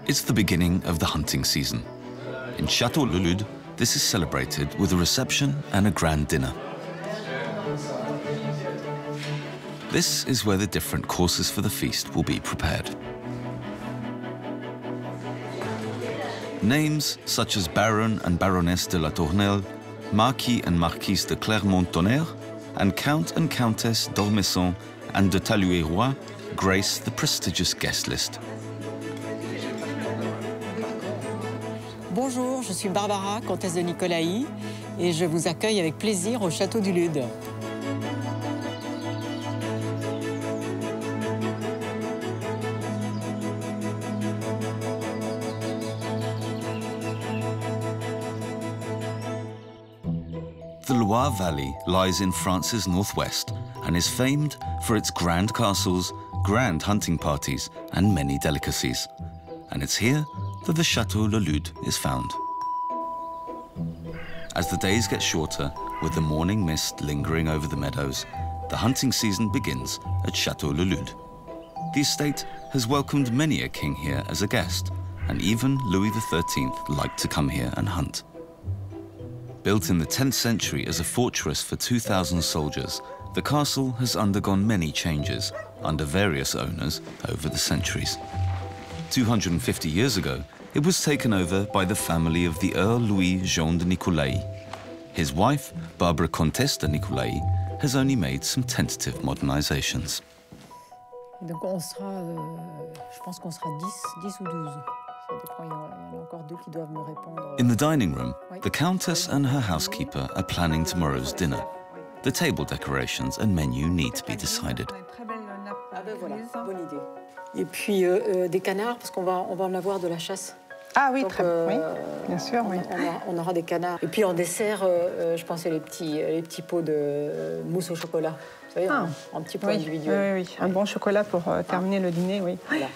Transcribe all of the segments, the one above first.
It's the beginning of the hunting season. In Château Le Lude, this is celebrated with a reception and a grand dinner. This is where the different courses for the feast will be prepared. Names such as Baron and Baroness de la Tournelle, Marquis and Marquise de Clermont-Tonnerre, and Count and Countess d'Ormesson and de Taluet-Roy grace the prestigious guest list. Bonjour, je suis Barbara, comtesse de Nicolaï, et je vous accueille avec plaisir au Château du Lude. The Loire Valley lies in France's northwest and is famed for its grand castles, grand hunting parties, and many delicacies. And it's here that the Château Le Lude is found. As the days get shorter, with the morning mist lingering over the meadows, the hunting season begins at Château Le Lude. The estate has welcomed many a king here as a guest, and even Louis XIII liked to come here and hunt. Built in the 10th century as a fortress for 2,000 soldiers, the castle has undergone many changes under various owners over the centuries. 250 years ago, it was taken over by the family of the Earl Louis Jean de Nicolaï. His wife, Barbara Comtesse de Nicolaï, has only made some tentative modernizations. Donc on sera, je pense qu'on sera 10 ou 12. Ça dépend, il y en a encore deux qui doivent me répondre. In the dining room, the Countess and her housekeeper are planning tomorrow's dinner. The table decorations and menu need to be decided. Ah ben voilà, bonne idée. Et puis des canards, parce qu'on va en avoir de la chasse. Ah oui, donc, très bien. Oui, bien sûr, oui. On aura des canards. Et puis en dessert, je pensais les petits pots de mousse au chocolat. Vous savez, en petits pots individuels. Oui, oui. Un bon chocolat pour terminer le dîner, oui. Voilà.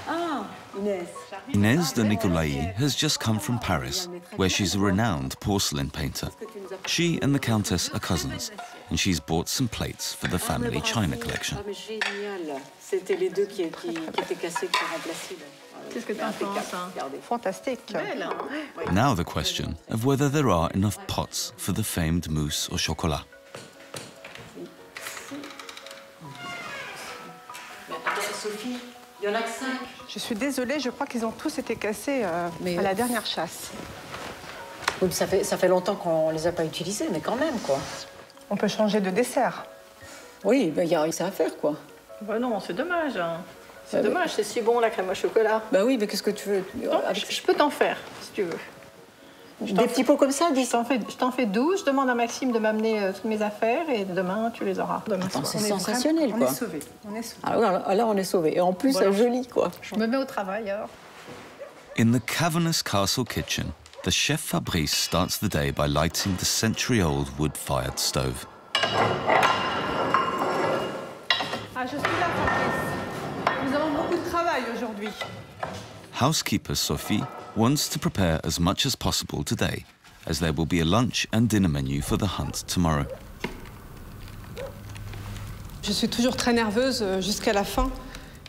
Ah, Inès. Inès de Nicolaï has just come from Paris, where she's a renowned porcelain painter. She and the Countess are cousins, and she's bought some plates for the family china collection. Ah, mais génial. C'était les deux qui étaient cassés, qui sont remplacés. Qu'est-ce que tu en penses? Fantastique. Belle. Now the question of whether there are enough pots for the famed mousse au chocolat. Sophie, il y en a que 5. Je suis désolée, je crois qu'ils ont tous été cassés à la dernière chasse. Oui, ça fait longtemps qu'on les a pas utilisés, mais quand même, quoi. On peut changer de dessert. Oui, il y a ça à faire, quoi. Bah non, c'est dommage. Hein. C'est dommage, c'est si bon la crème au chocolat. Bah oui, mais qu'est-ce que tu veux? Non, je peux t'en faire, si tu veux. Des petits pots comme ça, 10. Je t'en fais 12, je demande à Maxime de m'amener toutes mes affaires et demain, tu les auras. C'est sensationnel, quoi. On est sauvés. On est sauvés. Alors, on est sauvés. Et en plus, voilà. Joli, quoi. Je me mets au travail, alors. In the cavernous castle kitchen, the chef Fabrice starts the day by lighting the century-old wood-fired stove. Ah, je suis là, Fabrice. Nous avons beaucoup de travail aujourd'hui. Housekeeper Sophie wants to prepare as much as possible today, as there will be a lunch and dinner menu for the hunt tomorrow. Je suis toujours très nerveuse jusqu'à la fin.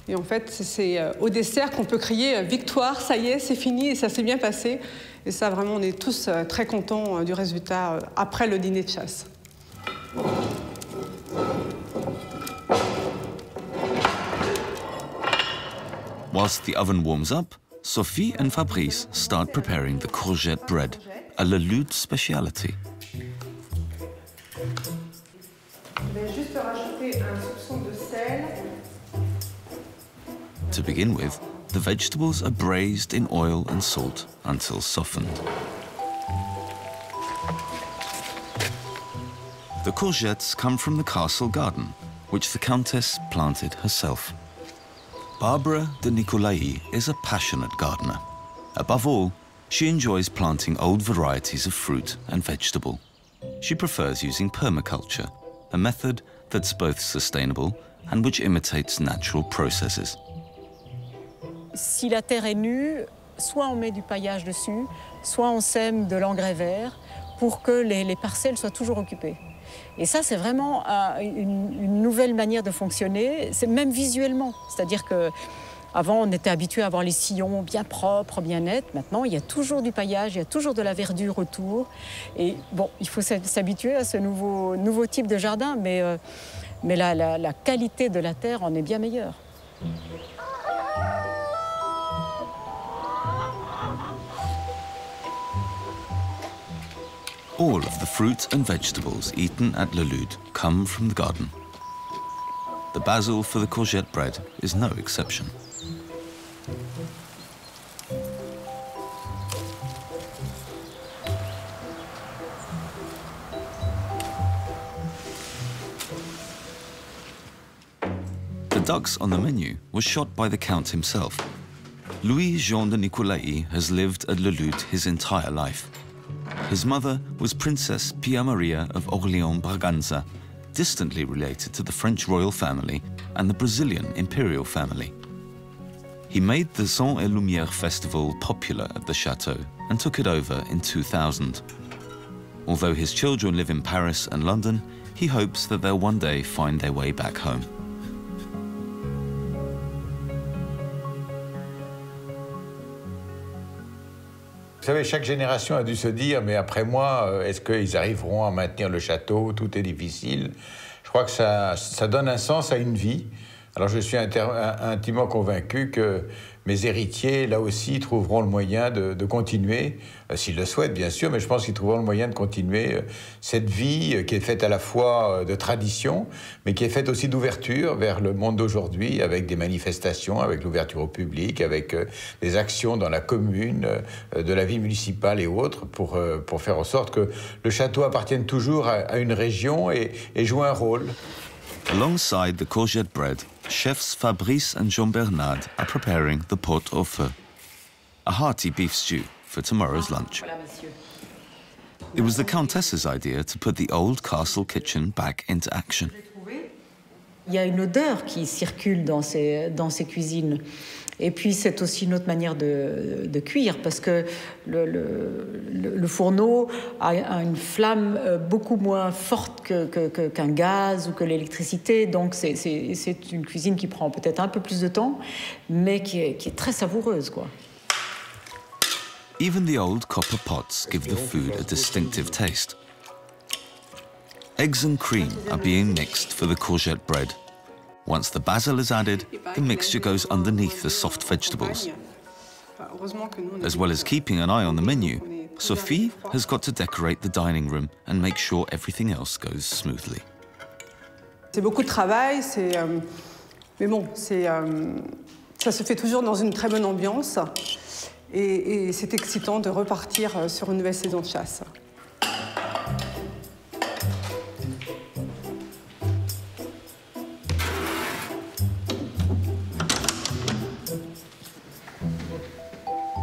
Et en fait, c'est au dessert qu'on peut crier « Victoire, ça y est, c'est fini et ça s'est bien passé ». Et ça, vraiment, on est tous très contents du résultat après le dîner de chasse. Whilst the oven warms up, Sophie and Fabrice start preparing the courgette bread, a Le Lude speciality. Je vais juste rajouter un soupçon de sel. To begin with, the vegetables are braised in oil and salt until softened. The courgettes come from the castle garden, which the Countess planted herself. Barbara de Nicolaï is a passionate gardener. Above all, she enjoys planting old varieties of fruit and vegetable. She prefers using permaculture, a method that's both sustainable and which imitates natural processes. Si la terre est nue, soit on met du paillage dessus, soit on sème de l'engrais vert pour que les parcelles soient toujours occupées. Et ça, c'est vraiment une nouvelle manière de fonctionner, même visuellement. C'est-à-dire que Avant, on était habitué à avoir les sillons bien propres, bien nets. Maintenant, il y a toujours du paillage, il y a toujours de la verdure autour. Et bon, il faut s'habituer à ce nouveau type de jardin, mais la qualité de la terre en est bien meilleure. All of the fruit and vegetables eaten at Le Lude come from the garden. The basil for the courgette bread is no exception. The ducks on the menu were shot by the Count himself. Louis-Jean de Nicolaï has lived at Le Lude his entire life. His mother was Princess Pia Maria of Orléans-Braganza, distantly related to the French royal family and the Brazilian imperial family. He made the Son et Lumière festival popular at the chateau and took it over in 2000. Although his children live in Paris and London, he hopes that they'll one day find their way back home. Vous savez, chaque génération a dû se dire, mais après moi, est-ce qu'ils arriveront à maintenir le château? Tout est difficile. Je crois que ça donne un sens à une vie. Alors je suis intimement convaincu que mes héritiers, là aussi, trouveront le moyen de continuer, s'ils le souhaitent bien sûr, mais je pense qu'ils trouveront le moyen de continuer cette vie qui est faite à la fois de tradition, mais qui est faite aussi d'ouverture vers le monde d'aujourd'hui, avec des manifestations, avec l'ouverture au public, avec des actions dans la commune, de la vie municipale et autres, pour faire en sorte que le château appartienne toujours à une région et joue un rôle. Alongside the courgette bread, chefs Fabrice and Jean-Bernard are preparing the pot-au-feu, a hearty beef stew for tomorrow's lunch. It was the Countess's idea to put the old castle kitchen back into action. Il y a une odeur qui circule dans ces cuisines. Et puis, c'est aussi une autre manière de cuire, parce que le fourneau a une flamme beaucoup moins forte qu'un gaz ou que l'électricité. Donc, c'est une cuisine qui prend peut-être un peu plus de temps, mais qui est très savoureuse, quoi. Even the old copper pots give the food a distinctive taste. Eggs and cream are being mixed for the courgette bread. Once the basil is added, the mixture goes underneath the soft vegetables. As well as keeping an eye on the menu, Sophie has got to decorate the dining room and make sure everything else goes smoothly. C'est beaucoup de travail, mais bon, ça se fait toujours dans une très bonne ambiance. Et c'est excitant de repartir sur une nouvelle saison de chasse.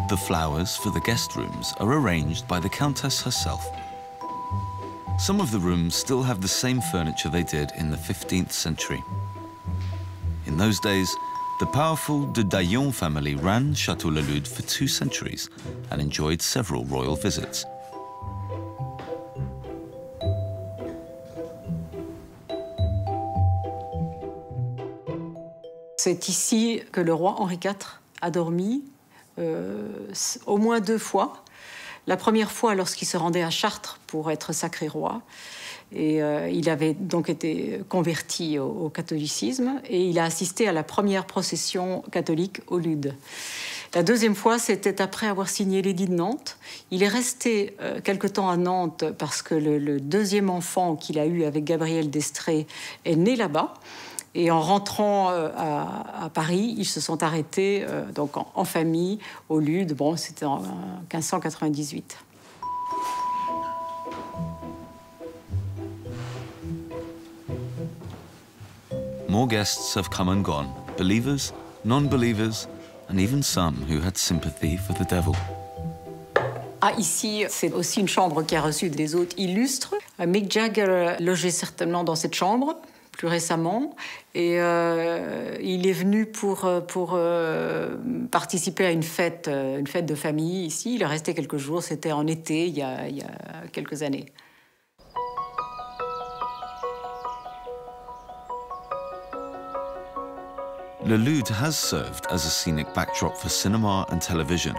The flowers for the guest rooms are arranged by the Countess herself. Some of the rooms still have the same furniture they did in the 15th century. In those days, the powerful de Daillon family ran Château Le Lude for 2 centuries and enjoyed several royal visits. C'est ici que le roi Henri IV a dormi au moins 2 fois. La première fois lorsqu'il se rendait à Chartres pour être sacré roi. Et il avait donc été converti au catholicisme et il a assisté à la première procession catholique au Lude. La deuxième fois, c'était après avoir signé l'édit de Nantes. Il est resté quelque temps à Nantes parce que le deuxième enfant qu'il a eu avec Gabrielle d'Estrées est né là-bas. Et en rentrant à Paris, ils se sont arrêtés donc en famille au Lude. Bon, c'était en 1598. More guests have come and gone, believers, non-believers, and even some who had sympathy for the devil. Ah, ici, c'est aussi une chambre qui a reçu des hôtes illustres. Mick Jagger logeait certainement dans cette chambre plus récemment, et il est venu pour participer à une fête de famille ici. Il est resté quelques jours, c'était en été, il y a quelques années. Le Lude has served as a scenic backdrop for cinema and television,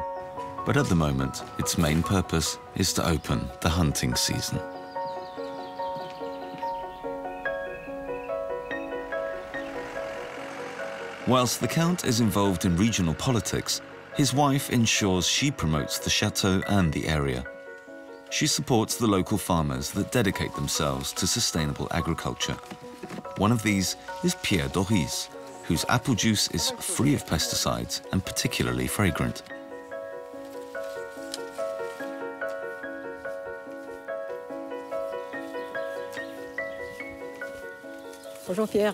but at the moment, its main purpose is to open the hunting season. Whilst the Count is involved in regional politics, his wife ensures she promotes the chateau and the area. She supports the local farmers that dedicate themselves to sustainable agriculture. One of these is Pierre Doris, whose apple juice is free of pesticides and particularly fragrant. Bonjour Pierre.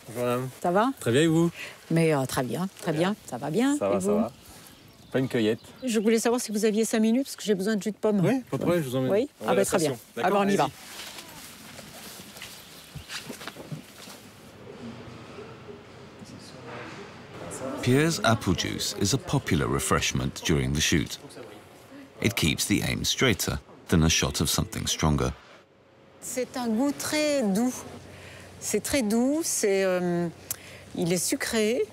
Bonjour madame. Ça va? Très bien et vous? Mais très bien, très bien. Ça va bien? Ça va, ça va. Pas une cueillette. Je voulais savoir si vous aviez 5 minutes parce que j'ai besoin de jus de pomme. Oui, pas de problème, je vous emmène. Oui? Ah bah très bien. Ah bah on y va. Pierre's apple juice is a popular refreshment during the shoot. It keeps the aim straighter than a shot of something stronger. C'est un goût très doux. C'est très doux, il est sucré.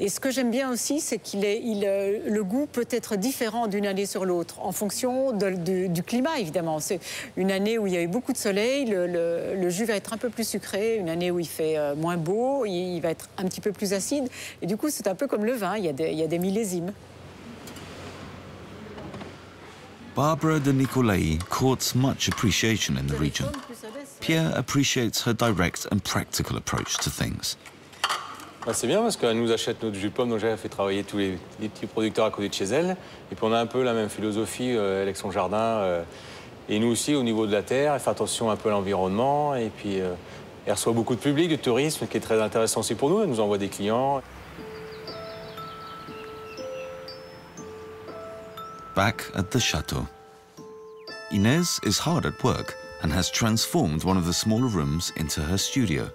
Et ce que j'aime bien aussi, c'est le goût peut être différent d'une année sur l'autre, en fonction du climat, évidemment. C'est une année où il y a eu beaucoup de soleil, le jus va être un peu plus sucré. Une année où il fait moins beau, il va être un petit peu plus acide. Et du coup, c'est un peu comme le vin, il y a des millésimes. Barbara de Nicolai courts much appreciation in the region. Pierre appreciates her direct and practical approach to things. C'est bien parce qu'elle nous achète notre jus de pomme, donc j'ai fait travailler tous les petits producteurs à côté de chez elle. Et puis on a un peu la même philosophie avec son jardin. Et nous aussi, au niveau de la terre, elle fait attention un peu à l'environnement. Et puis elle reçoit beaucoup de public, de tourisme, qui est très intéressant aussi pour nous. Elle nous envoie des clients. Back at the chateau, Inez is hard at work and has transformed one of the smaller rooms into her studio.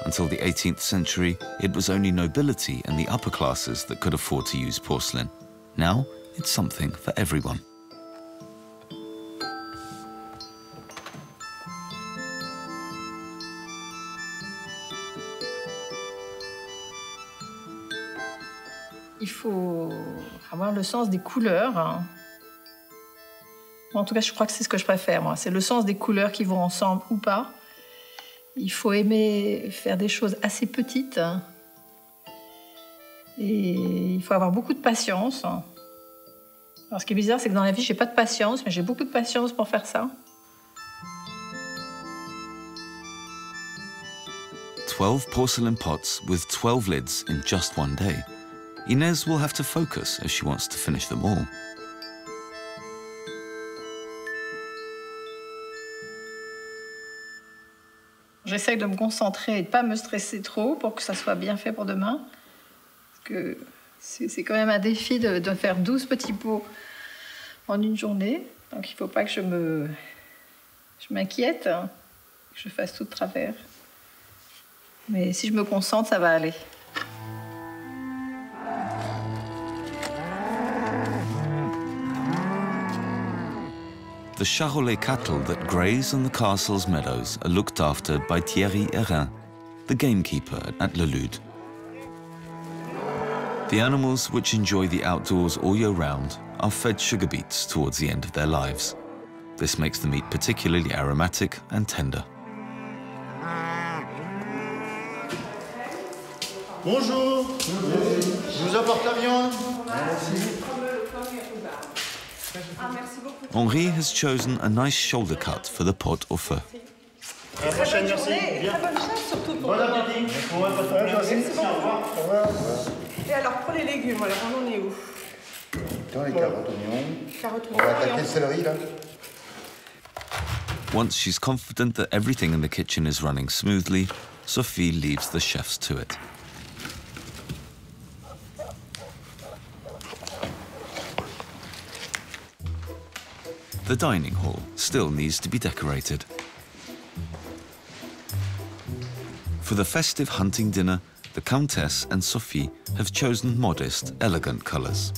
Until the 18th century, it was only nobility and the upper classes that could afford to use porcelain. Now, it's something for everyone. Il faut avoir le sens des couleurs. En tout cas, je crois que c'est ce que je préfère, moi. C'est le sens des couleurs qui vont ensemble ou pas. Il faut aimer faire des choses assez petites. Et il faut avoir beaucoup de patience. Alors, ce qui est bizarre, c'est que dans la vie, j'ai pas de patience, mais j'ai beaucoup de patience pour faire ça. 12 porcelain pots with 12 lids in just one day. Inez will have to focus if she wants to finish them all. J'essaye de me concentrer et de ne pas me stresser trop pour que ça soit bien fait pour demain. Parce que c'est quand même un défi de faire 12 petits pots en une journée. Donc il ne faut pas que je m'inquiète, que je fasse tout de travers. Mais si je me concentre, ça va aller. The Charolais cattle that graze on the castle's meadows are looked after by Thierry Hérin, the gamekeeper at Le Lude. The animals, which enjoy the outdoors all year round, are fed sugar beets towards the end of their lives. This makes the meat particularly aromatic and tender. Bonjour. Je vous apporte la viande. Merci. Henri has chosen a nice shoulder cut for the pot au feu. À la prochaine, merci. Bien. Bon appétit. Merci beaucoup. Et alors, pour les légumes, alors on en est où? Dans les carottes, oignons. On va attaquer le céleri, là. Once she's confident that everything in the kitchen is running smoothly, Sophie leaves the chefs to it. The dining hall still needs to be decorated. For the festive hunting dinner, the Countess and Sophie have chosen modest, elegant colours.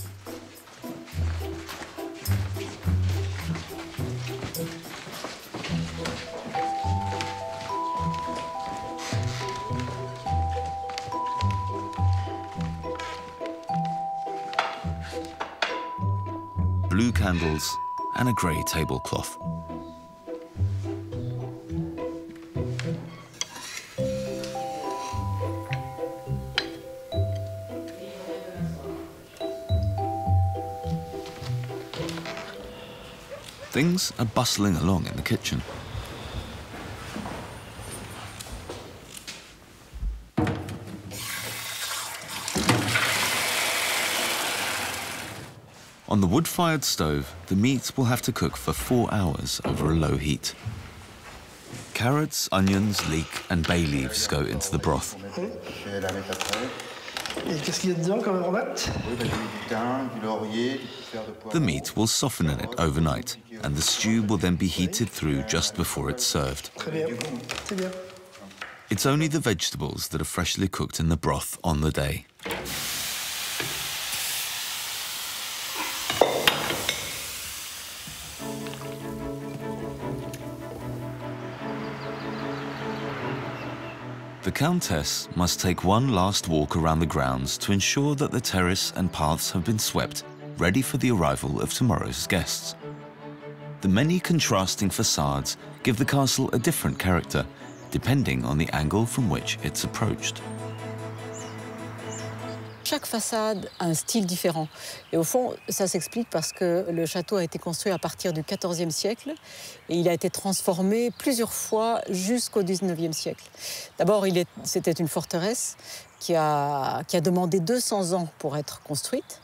blue candles and a grey tablecloth. Things are bustling along in the kitchen. On the wood-fired stove, the meat will have to cook for 4 hours over a low heat. Carrots, onions, leek and bay leaves go into the broth. Et qu'est-ce qu'il y a dedans comme aromate? The meat will soften in it overnight, and the stew will then be heated through just before it's served. Très bien, c'est bien. It's only the vegetables that are freshly cooked in the broth on the day. The Countess must take one last walk around the grounds to ensure that the terrace and paths have been swept, ready for the arrival of tomorrow's guests. The many contrasting facades give the castle a different character, depending on the angle from which it's approached. Chaque façade a un style différent. Et au fond, ça s'explique parce que le château a été construit à partir du XIVe siècle et il a été transformé plusieurs fois jusqu'au XIXe siècle. D'abord, c'était une forteresse qui a demandé 200 ans pour être construite.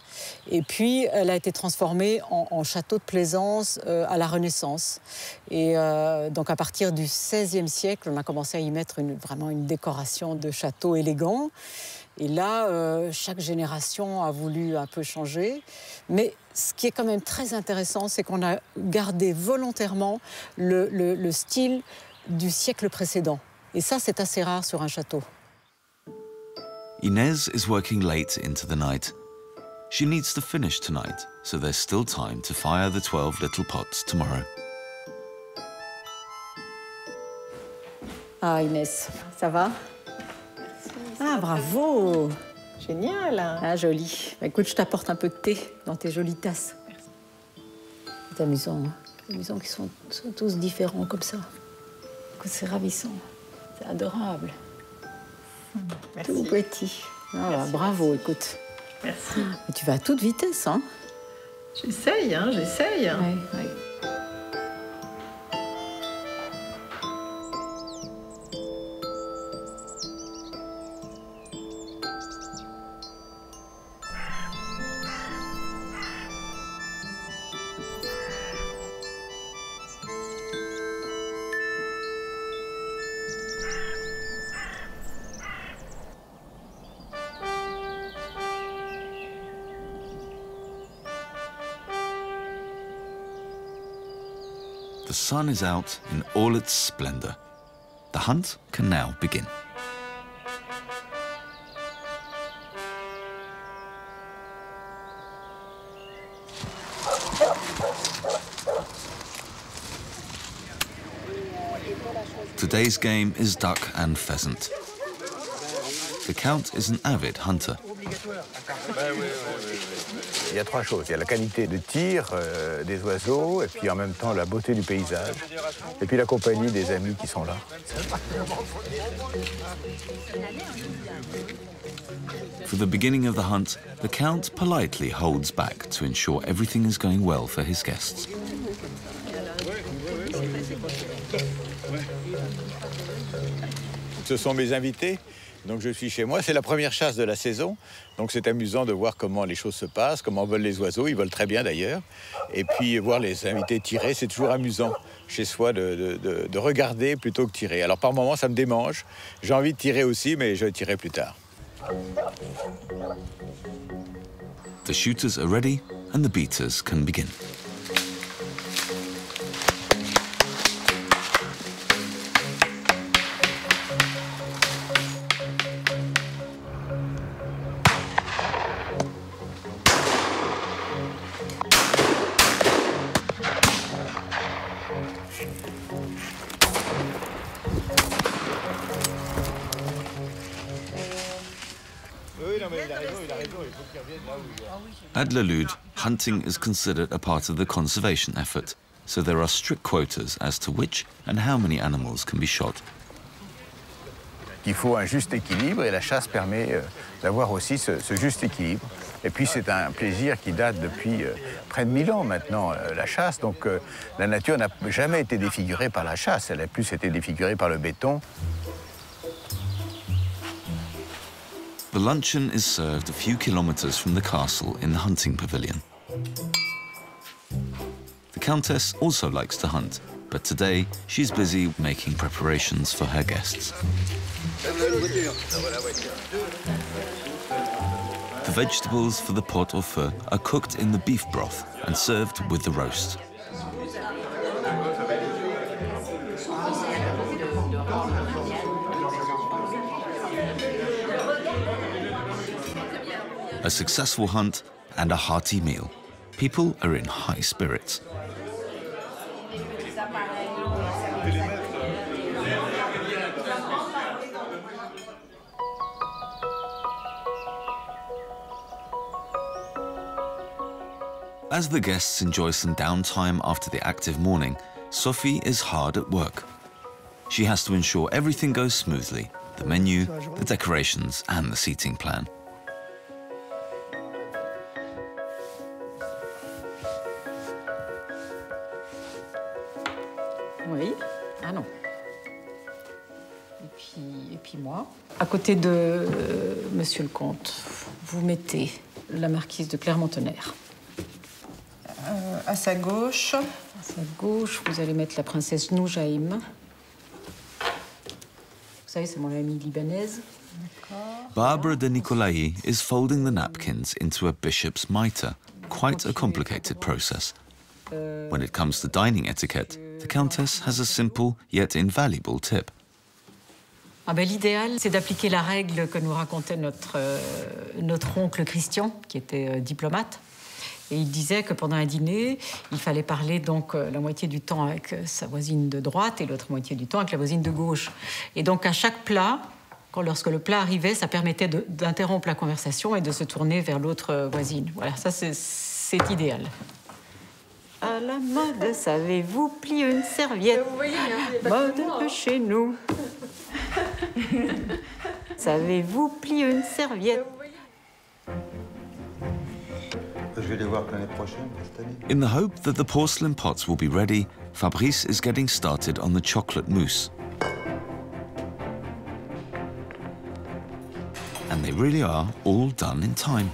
Et puis, elle a été transformée en château de plaisance à la Renaissance. Et donc, à partir du XVIe siècle, on a commencé à y mettre vraiment une décoration de château élégant. Et là, chaque génération a voulu un peu changer. Mais ce qui est quand même très intéressant, c'est qu'on a gardé volontairement le style du siècle précédent. Et ça, c'est assez rare sur un château. Inez is working late into the night. She needs to finish tonight, so there's still time to fire the 12 little pots tomorrow. Ah, Inès, ça va? Ah, bravo! Génial. Ah, joli. Bah, écoute, je t'apporte un peu de thé dans tes jolies tasses. C'est amusant, hein? C'est amusant qu'ils sont tous différents comme ça. Écoute, c'est ravissant. C'est adorable. Merci. Tout petit. Ah, bah, bravo, écoute. Merci. Mais tu vas à toute vitesse, hein? J'essaye, hein, j'essaye. Ouais, ouais. The sun is out in all its splendor. The hunt can now begin. Today's game is duck and pheasant. The Count is an avid hunter. Il y a 3 choses. Il y a la qualité de tir des oiseaux, et puis en même temps la beauté du paysage, et puis la compagnie des amis qui sont là. For the beginning of the hunt, the Count politely holds back to ensure everything is going well for his guests. Ce sont mes invités. Donc je suis chez moi, c'est la première chasse de la saison, donc c'est amusant de voir comment les choses se passent, comment volent les oiseaux, ils volent très bien d'ailleurs, et puis voir les invités tirer, c'est toujours amusant chez soi de regarder plutôt que tirer. Alors par moments ça me démange, j'ai envie de tirer aussi, mais je tirerai plus tard. The shooters are ready and the beaters can begin. At Le Lude, hunting is considered a part of the conservation effort, so there are strict quotas as to which and how many animals can be shot. Il faut un juste équilibre et la chasse permet d'avoir aussi ce juste équilibre. Et puis c'est un plaisir qui date depuis près de 1000 ans maintenant, la chasse. Donc la nature n'a jamais été défigurée par la chasse, elle a plus été défigurée par le béton. The luncheon is served a few kilometers from the castle in the hunting pavilion. The Countess also likes to hunt, but today she's busy making preparations for her guests. The vegetables for the pot au feu are cooked in the beef broth and served with the roast. A successful hunt and a hearty meal. People are in high spirits. As the guests enjoy some downtime after the active morning, Sophie is hard at work. She has to ensure everything goes smoothly, the menu, the decorations and the seating plan. Oui. Ah non. Et puis moi. À côté de Monsieur le Comte, vous mettez la marquise de Clermont-Tonnerre. À sa gauche. À sa gauche, vous allez mettre la princesse Noujaïm. Vous savez, c'est mon amie libanaise. Barbara de Nicolai is folding the napkins into a bishop's mitre, quite a complicated process. When it comes to dining etiquette, the Countess has a simple yet invaluable tip. Ah ben, l'idéal, c'est d'appliquer la règle que nous racontait notre oncle Christian, qui était diplomate. Et il disait que pendant un dîner, il fallait parler donc la moitié du temps avec sa voisine de droite et l'autre moitié du temps avec la voisine de gauche. Et donc à chaque plat, lorsque le plat arrivait, ça permettait d'interrompre la conversation et de se tourner vers l'autre voisine. Voilà, ça c'est idéal. À la mode, savez-vous plier une serviette? Vous voyez, mode de chez nous. Savez-vous plier une serviette? Je vais les voir l'année prochaine, cette année. In the hope that the porcelain pots will be ready, Fabrice is getting started on the chocolate mousse. And they really are all done in time.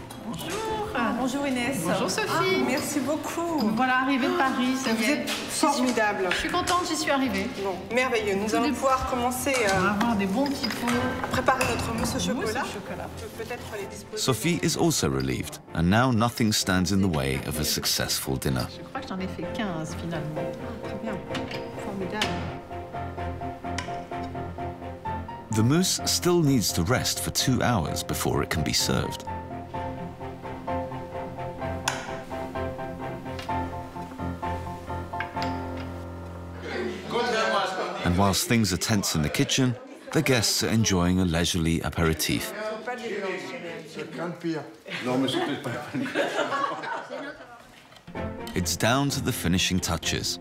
Bonjour Inès. Bonjour Sophie. Merci beaucoup. Voilà, arrivée de Paris, ça Vous y est. êtes formidable. Je suis contente, j'y suis arrivée. Bon, merveilleux. Nous allons pouvoir commencer On va avoir des bons petits pots. à préparer notre mousse au chocolat. Peut-être les disposer. Sophie is also relieved, and now nothing stands in the way of a successful dinner. Je crois que j'en ai fait 15 finalement. Très bien. Formidable. The mousse still needs to rest for 2 hours before it can be served. And whilst things are tense in the kitchen, the guests are enjoying a leisurely aperitif. It's down to the finishing touches.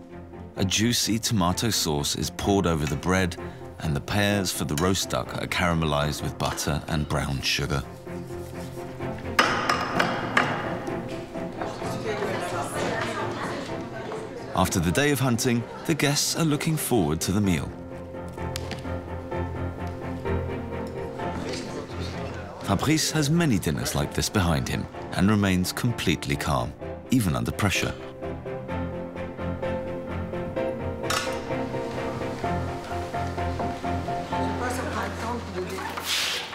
A juicy tomato sauce is poured over the bread, and the pears for the roast duck are caramelized with butter and brown sugar. After the day of hunting, the guests are looking forward to the meal. Fabrice has many dinners like this behind him and remains completely calm, even under pressure.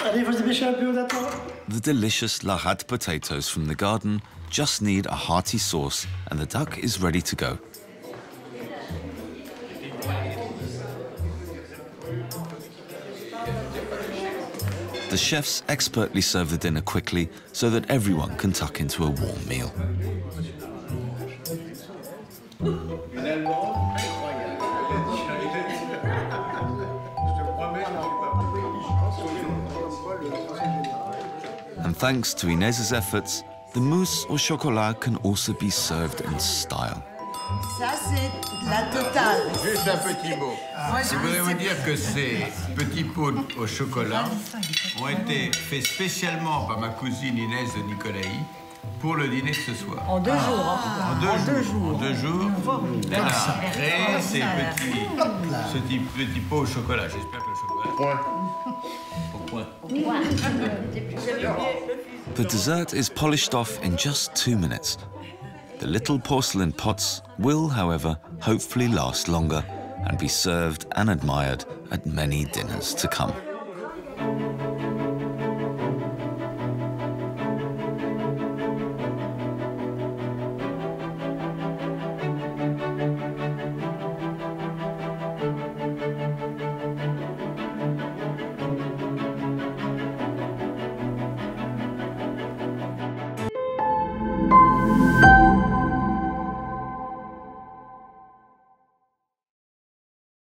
Allez, vous dépêchez un peu, on attend. The delicious La Rade potatoes from the garden just need a hearty sauce and the duck is ready to go. The chefs expertly serve the dinner quickly so that everyone can tuck into a warm meal. And thanks to Inez's efforts, the mousse au chocolat can also be served in style. Ça, c'est la totale. Juste un petit mot. Je voudrais vous dire que ces petits pots au chocolat ont été faits spécialement par ma cousine Inès de Nicolaï pour le dîner de ce soir. En 2 jours. En 2 jours. Elle a créé ces petits pots au chocolat. J'espère que le chocolat... Point. The dessert is polished off in just 2 minutes. The little porcelain pots will, however, hopefully last longer and be served and admired at many dinners to come.